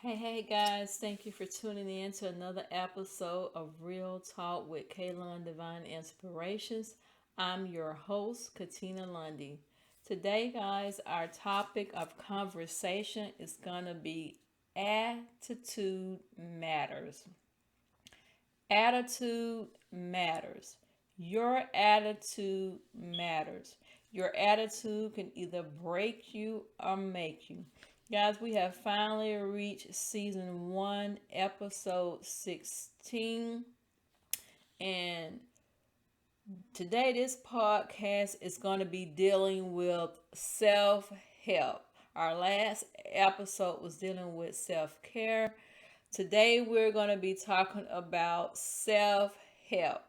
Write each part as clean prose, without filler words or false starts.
Hey guys, thank you for tuning in to another episode of Real Talk with KLun Divine Inspirations. I'm your host, Katina Lundy. Today, guys, our topic of conversation is going to be attitude matters. Attitude matters. Your attitude matters. Your attitude can either break you or make you. Guys, we have finally reached season 1, episode 16. And today, this podcast is going to be dealing with self help. Our last episode was dealing with self care. Today, we're going to be talking about self help.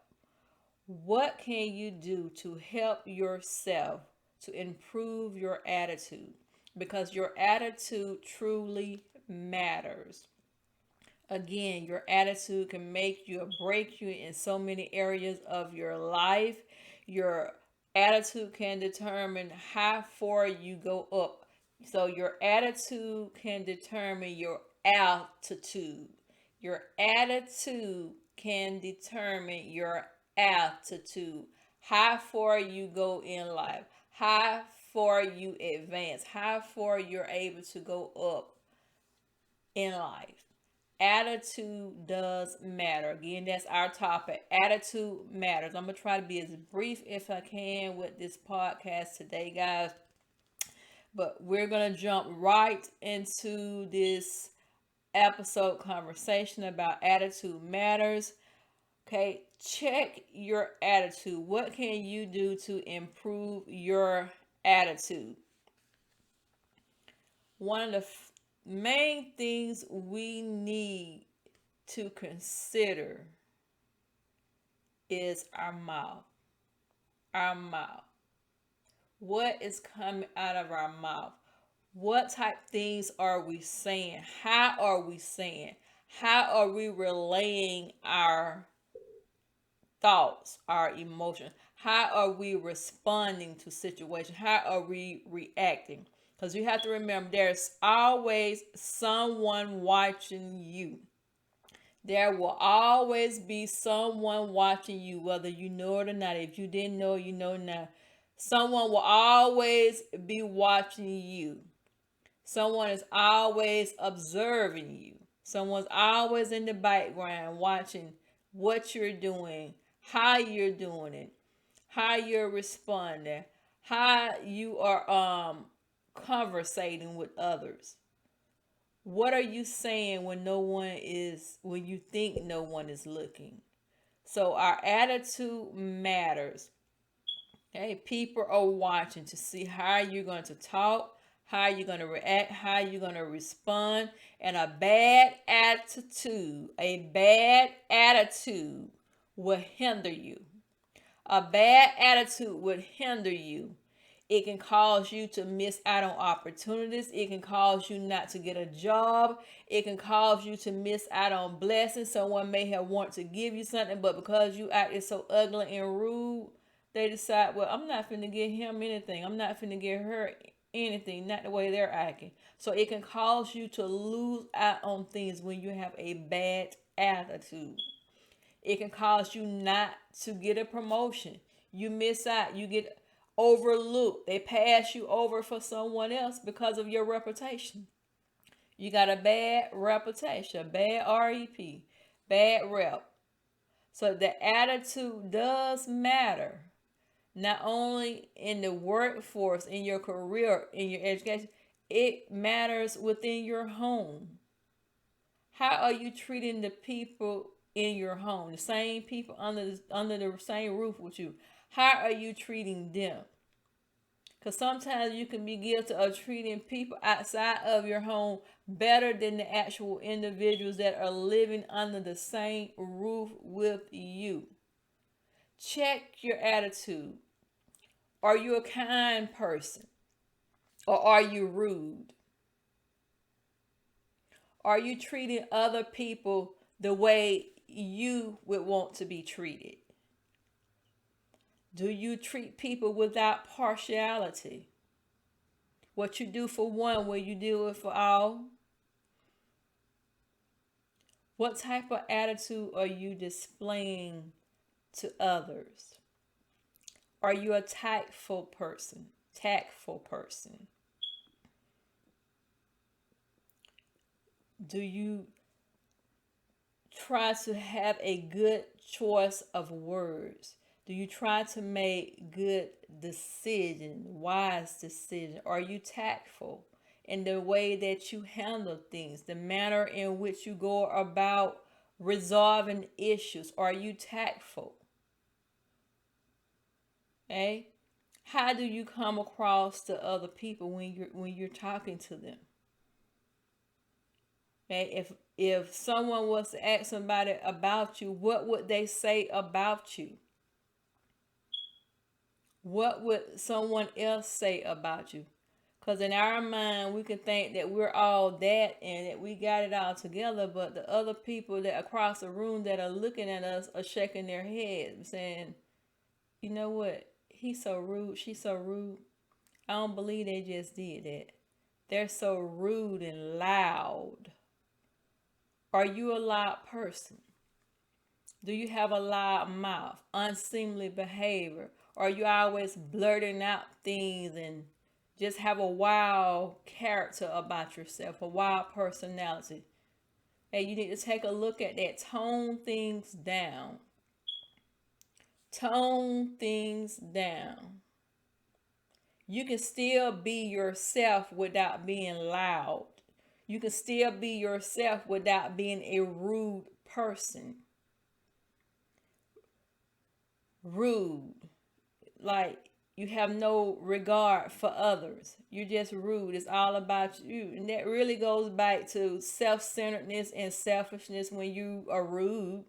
What can you do to help yourself to improve your attitude? Because your attitude truly matters. Again, your attitude can make you or break you in so many areas of your life. Your attitude can determine how far you go up. So, your attitude can determine your altitude. Your attitude can determine your altitude. How far you go in life, how far you advance, how far you're able to go up in life. Attitude does matter. Again, that's our topic. Attitude matters. I'm going to try to be as brief as I can with this podcast today, guys. But we're going to jump right into this episode conversation about attitude matters. Okay, check your attitude. What can you do to improve your attitude? One of the main things we need to consider is our mouth. Our mouth. What is coming out of our mouth? What type of things are we saying? How are we saying? How are we relaying our thoughts, our emotions? How are we responding to situations? How are we reacting? Because you have to remember there's always someone watching you. There will always be someone watching you, whether you know it or not. If you didn't know, you know now. Someone will always be watching you. Someone is always observing you. Someone's always in the background watching what you're doing, how you're doing it, how you're responding, how you are conversating with others. What are you saying when you think no one is looking? So our attitude matters. Okay, people are watching to see how you're going to talk, how you're going to react, how you're going to respond. And a bad attitude will hinder you. A bad attitude would hinder you. It can cause you to miss out on opportunities. It can cause you not to get a job. It can cause you to miss out on blessings. Someone may have wanted to give you something, but because you acted so ugly and rude, they decide, well, I'm not finna give him anything. I'm not finna give her anything, not the way they're acting. So it can cause you to lose out on things when you have a bad attitude. It can cause you not to get a promotion. You miss out. You get overlooked. They pass you over for someone else because of your reputation. You got a bad reputation, bad REP, bad rep. So the attitude does matter. Not only in the workforce, in your career, in your education, it matters within your home. How are you treating the people in your home? The same people under the same roof with you. How are you treating them? Because sometimes you can be guilty of treating people outside of your home better than the actual individuals that are living under the same roof with you. Check your attitude. Are you a kind person? Or are you rude? Are you treating other people the way you would want to be treated? Do you treat people without partiality? What you do for one, will you do it for all? What type of attitude are you displaying to others? Are you a tactful person? Tactful person? Do you try to have a good choice of words? Do you try to make good decisions, wise decisions? Are you tactful in the way that you handle things, the manner in which you go about resolving issues? Are you tactful? Okay? How do you come across to other people when you're talking to them? Okay? If someone was to ask somebody about you, what would they say about you? What would someone else say about you? Because in our mind, we can think that we're all that and that we got it all together, but the other people that across the room that are looking at us are shaking their heads, saying, you know what? He's so rude. She's so rude. I don't believe they just did that. They're so rude and loud. Are you a loud person? Do you have a loud mouth? Unseemly behavior? Are you always blurting out things and just have a wild character about yourself, a wild personality? Hey, you need to take a look at that. Tone things down. Tone things down. You can still be yourself without being loud. You can still be yourself without being a rude person. Rude. Like you have no regard for others. You're just rude. It's all about you. And that really goes back to self-centeredness and selfishness when you are rude.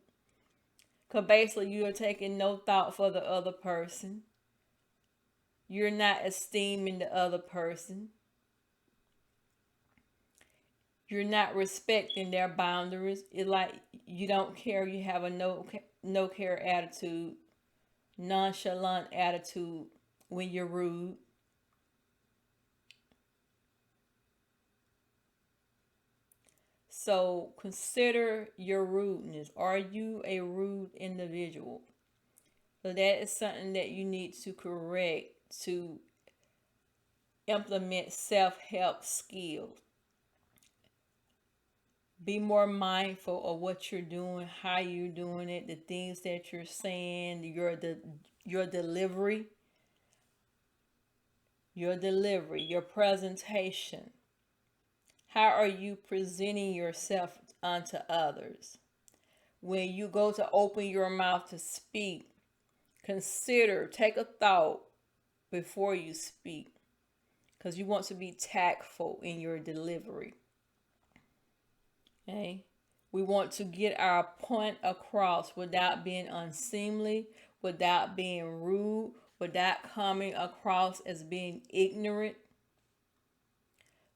Because basically you are taking no thought for the other person. You're not esteeming the other person. You're not respecting their boundaries. It's like you don't care. You have a no care attitude, nonchalant attitude when you're rude. So consider your rudeness. Are you a rude individual? So that is something that you need to correct to implement self-help skills. Be more mindful of what you're doing, how you're doing it, the things that you're saying, your delivery, your presentation. How are you presenting yourself unto others? When you go to open your mouth to speak, take a thought before you speak, because you want to be tactful in your delivery. Okay? We want to get our point across without being unseemly, without being rude, without coming across as being ignorant.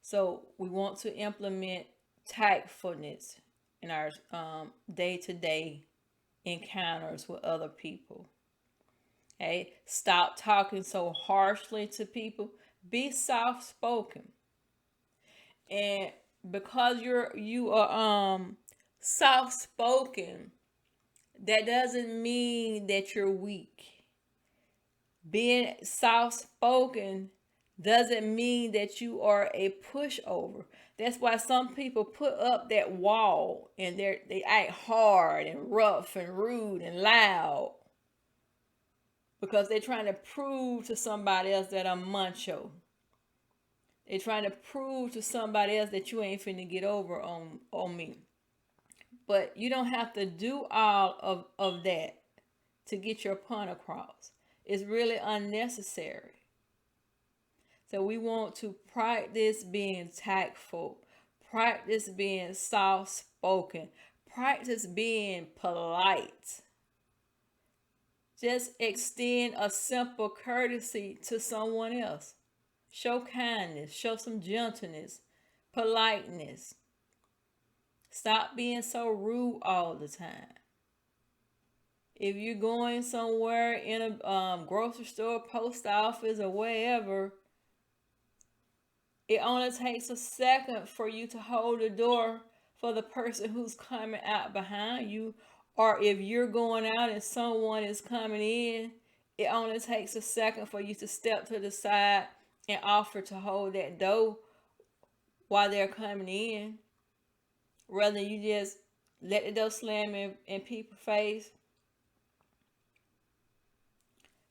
So we want to implement tactfulness in our day-to-day encounters with other people. Okay? Stop talking so harshly to people. Be soft-spoken. And because you are soft-spoken, that doesn't mean that you're weak. Being soft-spoken doesn't mean that you are a pushover. That's why some people put up that wall and they act hard and rough and rude and loud because they're trying to prove to somebody else that I'm macho. They're trying to prove to somebody else that you ain't finna get over on me. But you don't have to do all of that to get your point across. It's really unnecessary. So we want to practice being tactful, practice being soft spoken, practice being polite. Just extend a simple courtesy to someone else. Show kindness, show some gentleness, politeness. Stop being so rude all the time. If you're going somewhere in a grocery store, post office, or wherever, it only takes a second for you to hold the door for the person who's coming out behind you. Or if you're going out and someone is coming in, it only takes a second for you to step to the side and offer to hold that door while they're coming in, rather than you just let the door slam in people's face.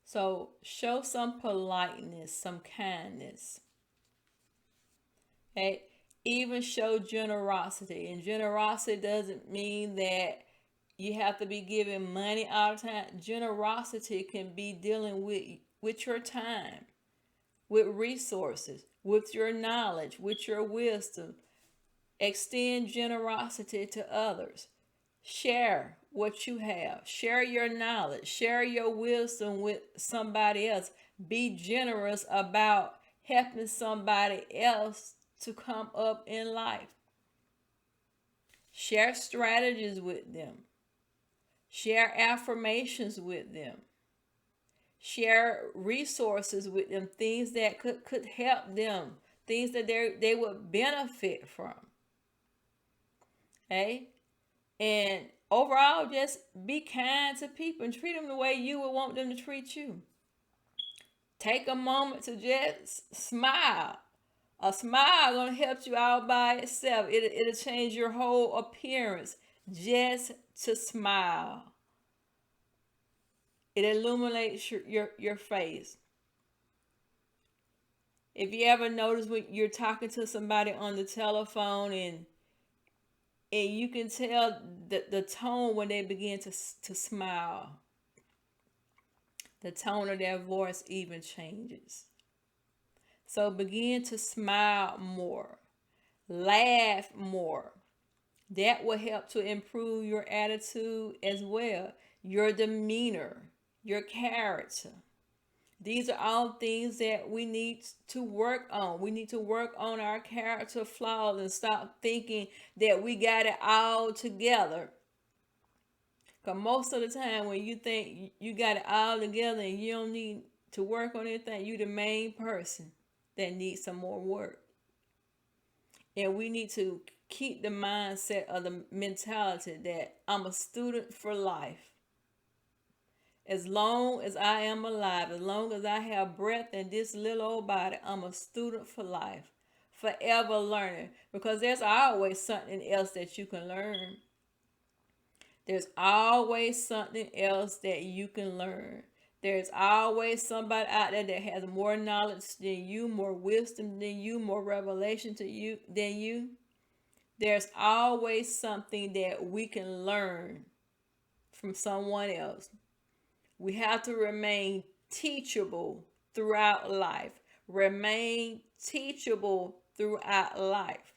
So show some politeness, some kindness. Okay? Even show generosity. And generosity doesn't mean that you have to be giving money all the time. Generosity can be dealing with your time, with resources, with your knowledge, with your wisdom. Extend generosity to others. Share what you have. Share your knowledge. Share your wisdom with somebody else. Be generous about helping somebody else to come up in life. Share strategies with them. Share affirmations with them. Share resources with them, things that could help them, things that they would benefit from. Okay? And overall, just be kind to people and treat them the way you would want them to treat you. Take a moment to just smile. A smile gonna help you out by itself. It'll change your whole appearance just to smile. It illuminates your face. If you ever notice when you're talking to somebody on the telephone and you can tell the tone when they begin to smile, the tone of their voice even changes. So begin to smile more, laugh more. That will help to improve your attitude as well, your demeanor, your character. These are all things that we need to work on. We need to work on our character flaws and stop thinking that we got it all together. Because most of the time when you think you got it all together and you don't need to work on anything, you're the main person that needs some more work. And we need to keep the mindset of the mentality that I'm a student for life. As long as I am alive, as long as I have breath in this little old body, I'm a student for life, forever learning. Because there's always something else that you can learn. There's always something else that you can learn. There's always somebody out there that has more knowledge than you, more wisdom than you, more revelation to you than you. There's always something that we can learn from someone else. We have to remain teachable throughout life. Remain teachable throughout life.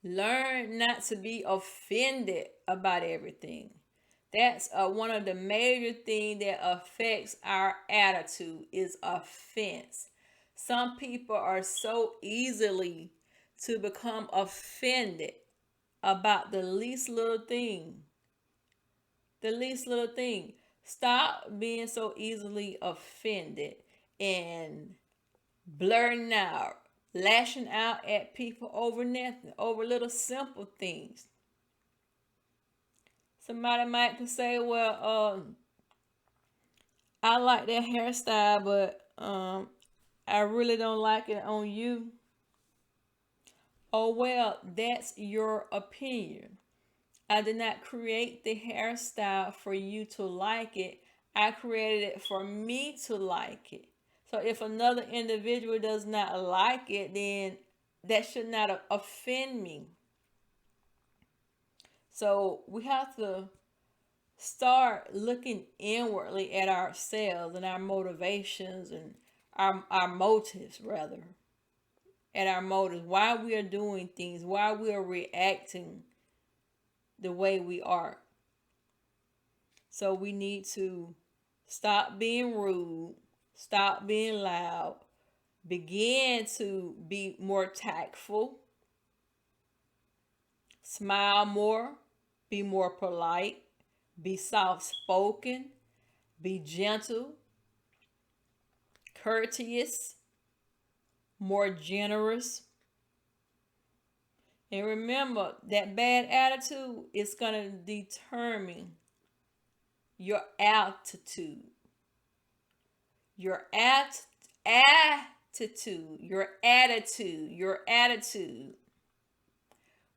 Learn not to be offended about everything. That's one of the major things that affects our attitude is offense. Some people are so easily to become offended about the least little thing. The least little thing. Stop being so easily offended and blurting out, lashing out at people over nothing, over little simple things. Somebody might say, well, I like that hairstyle, but I really don't like it on you. Oh, well, that's your opinion. I did not create the hairstyle for you to like it. I created it for me to like it. So if another individual does not like it, then that should not offend me. So we have to start looking inwardly at ourselves and our motivations and our motives, rather. At our motives, why we are doing things, why we are reacting the way we are. So we need to stop being rude, stop being loud, begin to be more tactful, smile more, be more polite, be soft spoken, be gentle, courteous, more generous. And remember, that bad attitude is going to determine your altitude. Your attitude, your attitude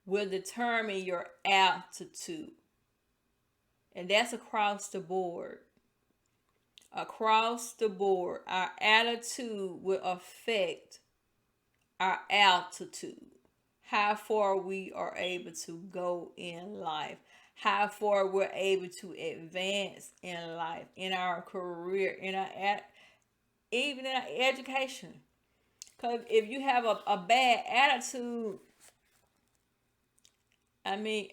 will determine your altitude. And that's across the board. Across the board, our attitude will affect our altitude. How far we are able to go in life. How far we're able to advance in life, in our career, in our even in our education. Because if you have a bad attitude, I mean,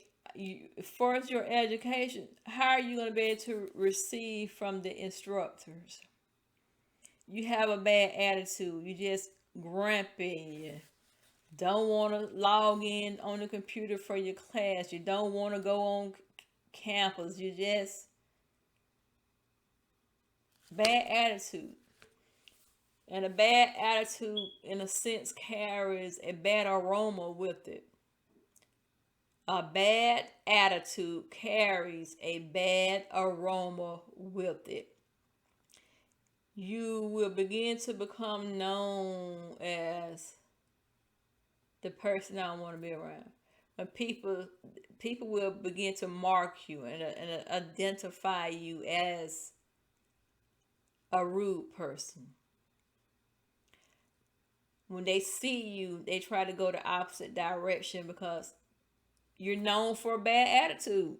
first your education, how are you going to be able to receive from the instructors? You have a bad attitude. You just grumpy. Don't want to log in on the computer for your class. You don't want to go on campus. You just bad attitude. And a bad attitude, in a sense, carries a bad aroma with it. A bad attitude carries a bad aroma with it. You will begin to become known as the person I don't want to be around. When people will begin to mark you and identify you as a rude person. When they see you, they try to go the opposite direction because you're known for a bad attitude.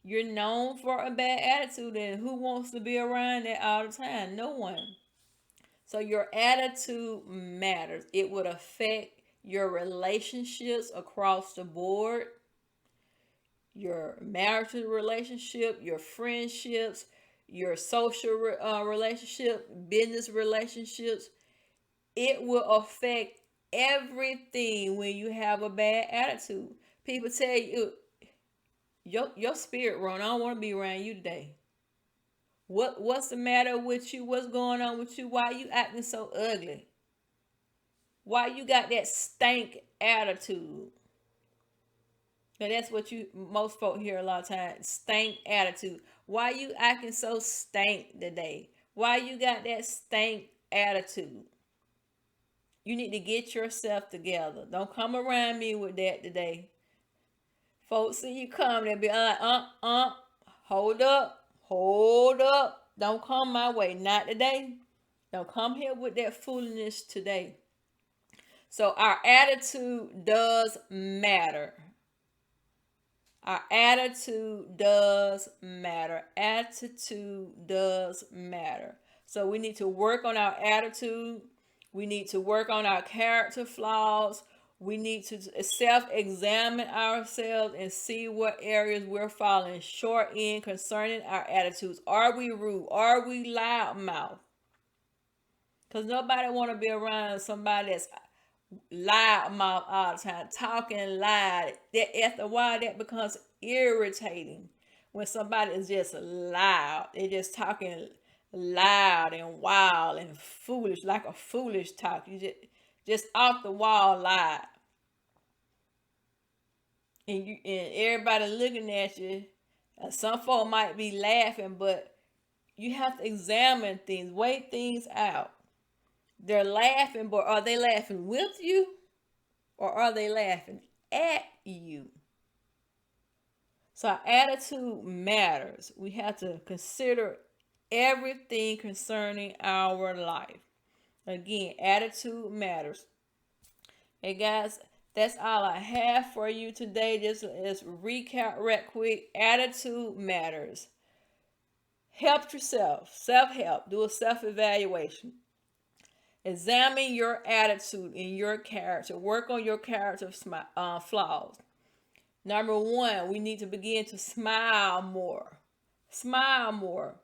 You're known for a bad attitude, and who wants to be around that all the time? No one. So your attitude matters. It would affect your relationships across the board, your marital relationship, your friendships, your social relationship, business relationships. It will affect everything when you have a bad attitude. People tell you, your spirit wrong. I don't want to be around you today. What's the matter with you? What's going on with you? Why are you acting so ugly? Why you got that stank attitude? And that's what most folk hear a lot of times. Stank attitude. Why you acting so stank today? Why you got that stank attitude? You need to get yourself together. Don't come around me with that today. Folks see you come, they'll be like, hold up. Don't come my way. Not today. Don't come here with that foolishness today. So our attitude does matter. Our attitude does matter. Attitude does matter. So we need to work on our attitude. We need to work on our character flaws. We need to self-examine ourselves and see what areas we're falling short in concerning our attitudes. Are we rude? Are we loudmouth? Because nobody want to be around somebody that's loudmouth all the time, talking loud. That after a while, that becomes irritating. When somebody is just loud, they're just talking loud and wild and foolish, like a foolish talk. You just off the wall loud. And everybody looking at you. Some folk might be laughing, but you have to examine things, weigh things out. They're laughing, but are they laughing with you, or are they laughing at you? So our attitude matters. We have to consider everything concerning our life. Again, attitude matters. Hey guys, that's all I have for you today. Just let's recap right quick. Attitude matters. Help yourself. Self-help. Do a self-evaluation. Examine your attitude and your character. Work on your character flaws. Number one, we need to begin to smile more. Smile more.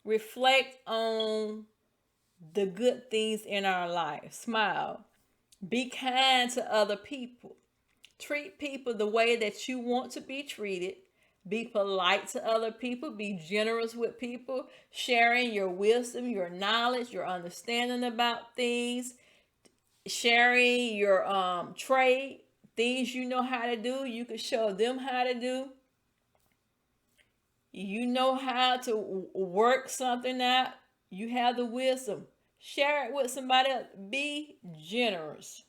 Reflect on the good things in our life. Smile. Be kind to other people. Treat people the way that you want to be treated. Be polite to other people. Be generous with people. Sharing your wisdom, your knowledge, your understanding about things. Sharing your trade. Things you know how to do, you can show them how to do. You know how to work something out. You have the wisdom. Share it with somebody else. Be generous.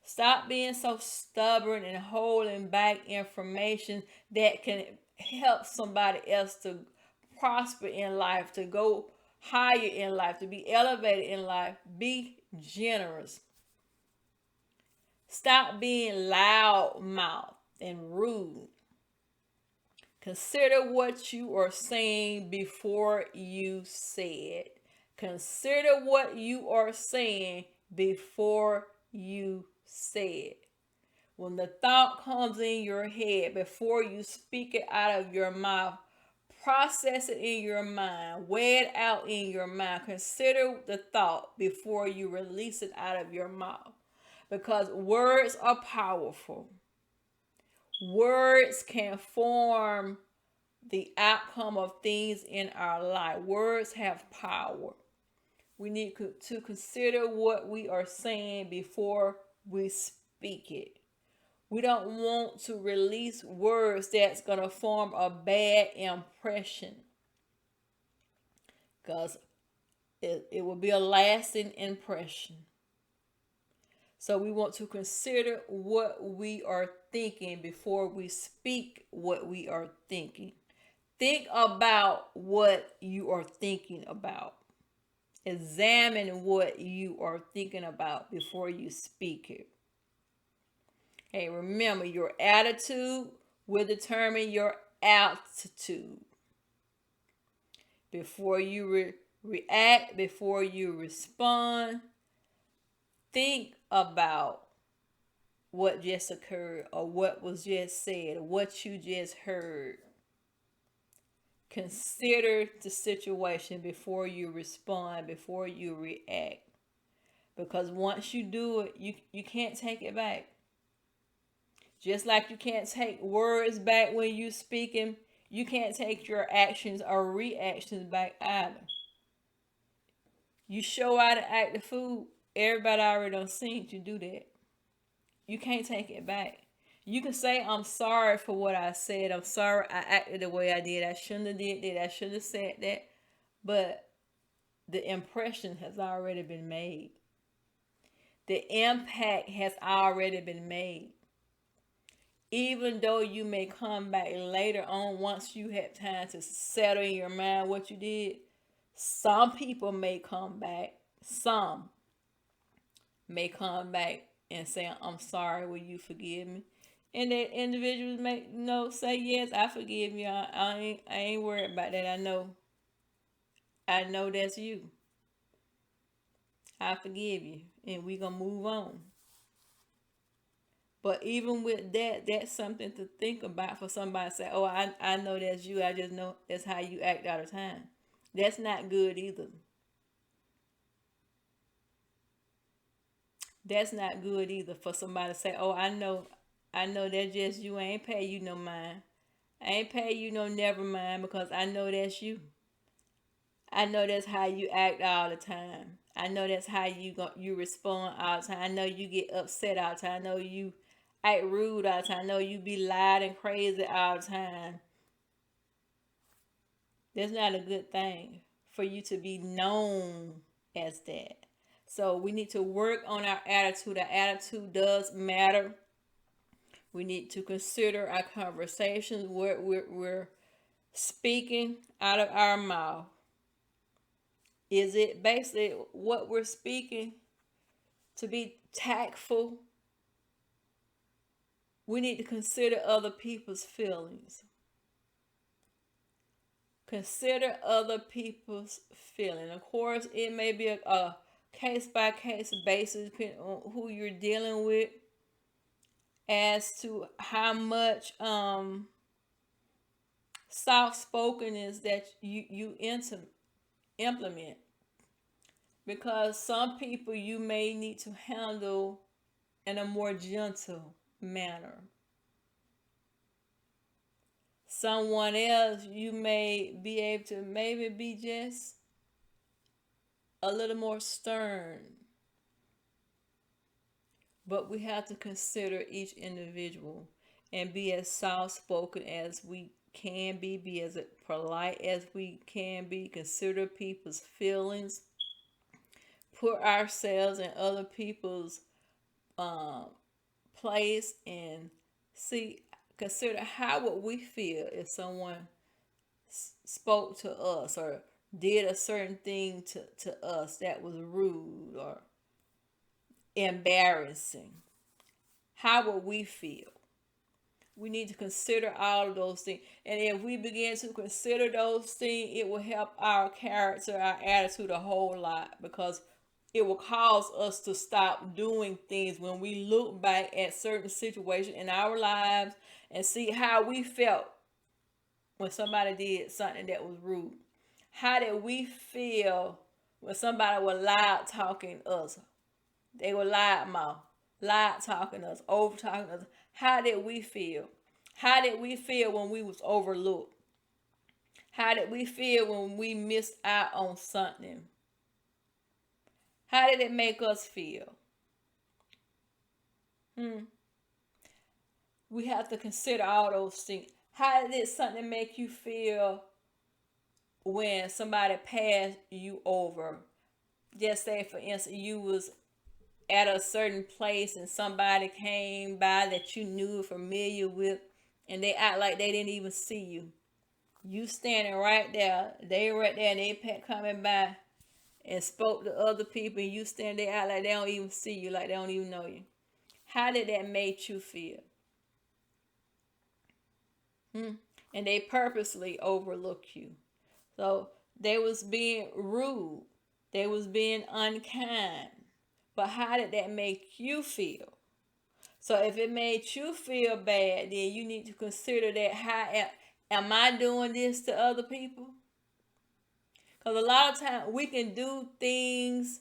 Stop being so stubborn and holding back information that can help somebody else to prosper in life, to go higher in life, to be elevated in life. Be generous. Stop being loud mouthed and rude. Consider what you are saying before you say it. Consider what you are saying before you say it. When the thought comes in your head, before you speak it out of your mouth, process it in your mind, weigh it out in your mind. Consider the thought before you release it out of your mouth. Because words are powerful. Words can form the outcome of things in our life. Words have power. We need to consider what we are saying before we speak it. We don't want to release words that's going to form a bad impression, because it will be a lasting impression. So we want to consider what we are thinking before we speak what we are thinking. Think about what you are thinking about. Examine what you are thinking about before you speak it. Hey, remember, your attitude will determine your altitude. Before you react, before you respond, think about what just occurred, or what was just said, or what you just heard. Consider the situation before you respond, before you react. Because once you do it, you can't take it back. Just like you can't take words back when you're speaking, you can't take your actions or reactions back either. You show out to act the fool, everybody already done seen you do that. You can't take it back. You can say, I'm sorry for what I said. I'm sorry I acted the way I did. I shouldn't have did that. I should have said that. But the impression has already been made. The impact has already been made. Even though you may come back later on, once you have time to settle in your mind what you did, some people may come back. Some may come back and say, I'm sorry, will you forgive me? And that individuals may say, yes, I forgive you. I ain't worried about that. I know that's you. I forgive you. And we gonna move on. But even with that, that's something to think about for somebody to say, oh, I know that's you. I just know that's how you act all the time. That's not good either. That's not good either for somebody to say, oh, I know that's just you. I ain't pay you no mind. I ain't pay you no never mind, because I know that's you. I know that's how you act all the time. I know that's how you respond all the time. I know you get upset all the time. I know you act rude all the time. I know you be loud and crazy all the time. That's not a good thing for you to be known as that. So we need to work on our attitude. Our attitude does matter. We need to consider our conversations, what we're speaking out of our mouth. Is it basically what we're speaking to be tactful? We need to consider other people's feelings. Consider other people's feelings. Of course, it may be a case-by-case basis depending on who you're dealing with, as to how much soft-spokenness that you implement. Because some people you may need to handle in a more gentle manner. Someone else, you may be able to maybe be just a little more stern. But we have to consider each individual and be as soft spoken as we can be as polite as we can be, consider people's feelings, put ourselves in other people's um, place, and see, consider how would we feel if someone spoke to us or did a certain thing to us that was rude or embarrassing. How would we feel? We need to consider all of those things. And if we begin to consider those things, it will help our character, our attitude a whole lot, because it will cause us to stop doing things when we look back at certain situations in our lives and see how we felt when somebody did something that was rude. How did we feel when somebody was loud talking us? They were loud mouth, loud talking us, over talking us. How did we feel? How did we feel when we was overlooked? How did we feel when we missed out on something? How did it make us feel? We have to consider all those things. How did something make you feel when somebody passed you over? Just say, for instance, you was at a certain place and somebody came by that you knew, familiar with, and they act like they didn't even see you. You standing right there, they right there, and they coming by and spoke to other people, and you stand there out like they don't even see you, like they don't even know you. How did that make you feel? And they purposely overlook you. So they was being rude. They was being unkind. But how did that make you feel? So if it made you feel bad, then you need to consider that, how am I doing this to other people? Because a lot of times we can do things,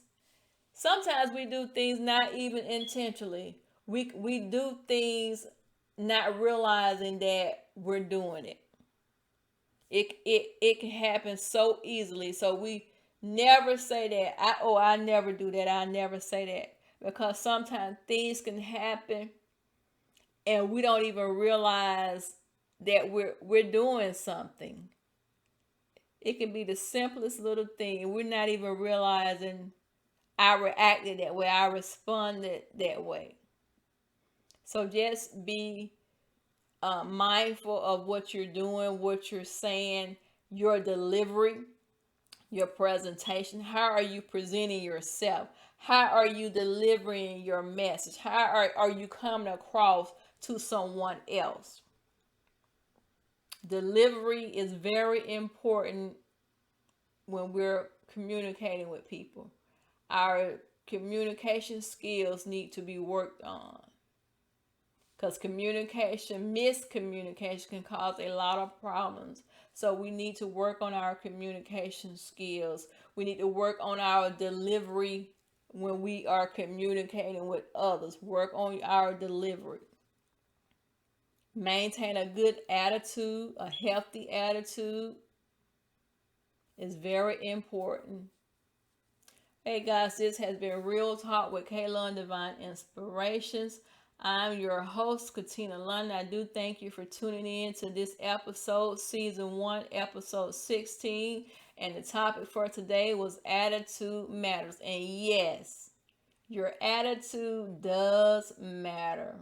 sometimes we do things not even intentionally. We do things not realizing that we're doing it. It can happen so easily. So we never say that, I never do that. I never say that. Because sometimes things can happen and we don't even realize that we're doing something. It can be the simplest little thing, and we're not even realizing I reacted that way, I responded that way. So just be mindful of what you're doing, what you're saying, your delivery, your presentation. How are you presenting yourself? How are you delivering your message? How are you coming across to someone else? Delivery is very important when we're communicating with people. Our communication skills need to be worked on, because miscommunication can cause a lot of problems. So we need to work on our communication skills. We need to work on our delivery when we are communicating with others. Work on our delivery. Maintain a good attitude, a healthy attitude is very important. Hey guys, this has been Real Talk with KLun Divine Inspirations. I'm your host, Katina Lundy. I do thank you for tuning in to this episode, Season 1, Episode 16. And the topic for today was Attitude Matters. And yes, your attitude does matter.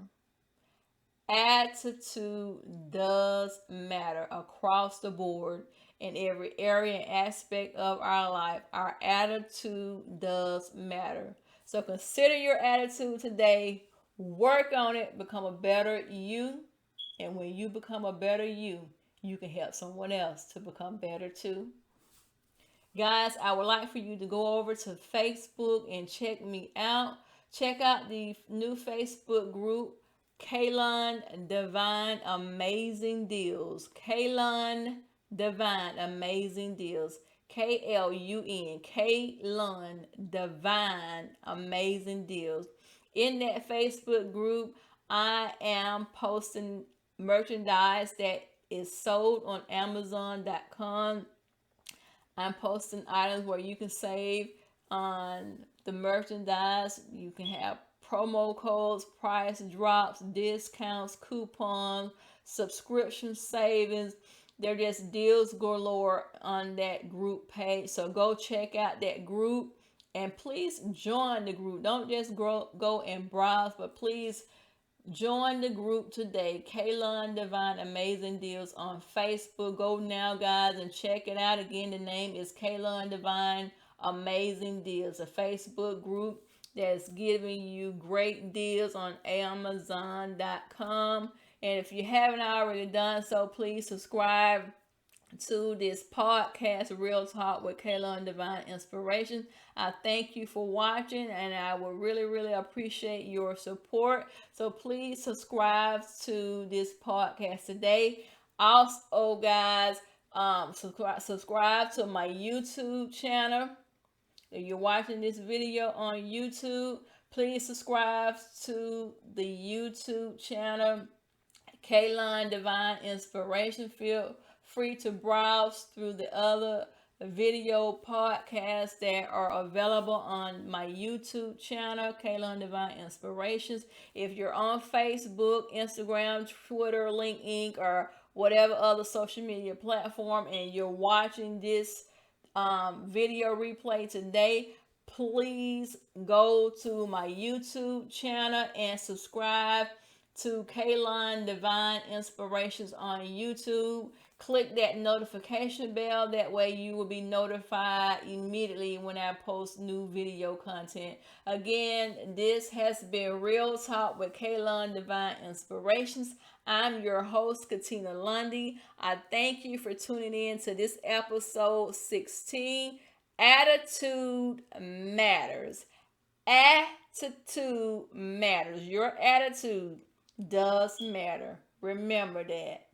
Attitude does matter across the board in every area and aspect of our life. Our attitude does matter. So consider your attitude today. Work on it. Become a better you. And when you become a better you, you can help someone else to become better too. Guys, I would like for you to go over to Facebook and check me out. Check out the new Facebook group, KLun Divine Amazing Deals. KLun Divine Amazing Deals. KLun. KLun Divine Amazing Deals. In that Facebook group, I am posting merchandise that is sold on Amazon.com. I'm posting items where you can save on the merchandise. You can have promo codes, price drops, discounts, coupons, subscription savings. They're just deals galore on that group page. So go check out that group and please join the group. Don't just go and browse, but please join the group today. KLun Divine Amazing Deals on Facebook. Go now, guys, and check it out. Again, the name is KLun Divine Amazing Deals, a Facebook group that's giving you great deals on Amazon.com. And if you haven't already done so, please subscribe to this podcast, Real Talk with KLun Divine Inspiration. I thank you for watching, and I would really, really appreciate your support. So please subscribe to this podcast today. Also, guys, subscribe to my YouTube channel. If you're watching this video on YouTube, please subscribe to the YouTube channel, KLun Divine Inspiration. Feel free to browse through the other video podcasts that are available on my YouTube channel, KLun Divine Inspirations. If you're on Facebook, Instagram, Twitter, LinkedIn, or whatever other social media platform, and you're watching this video replay today, please go to my YouTube channel and subscribe to KLun Divine Inspirations on YouTube. Click that notification bell. That way you will be notified immediately when I post new video content. Again, this has been Real Talk with KLun Divine Inspirations. I'm your host, Katina Lundy. I thank you for tuning in to this episode 16. Attitude matters. Attitude matters. Your attitude does matter. Remember that.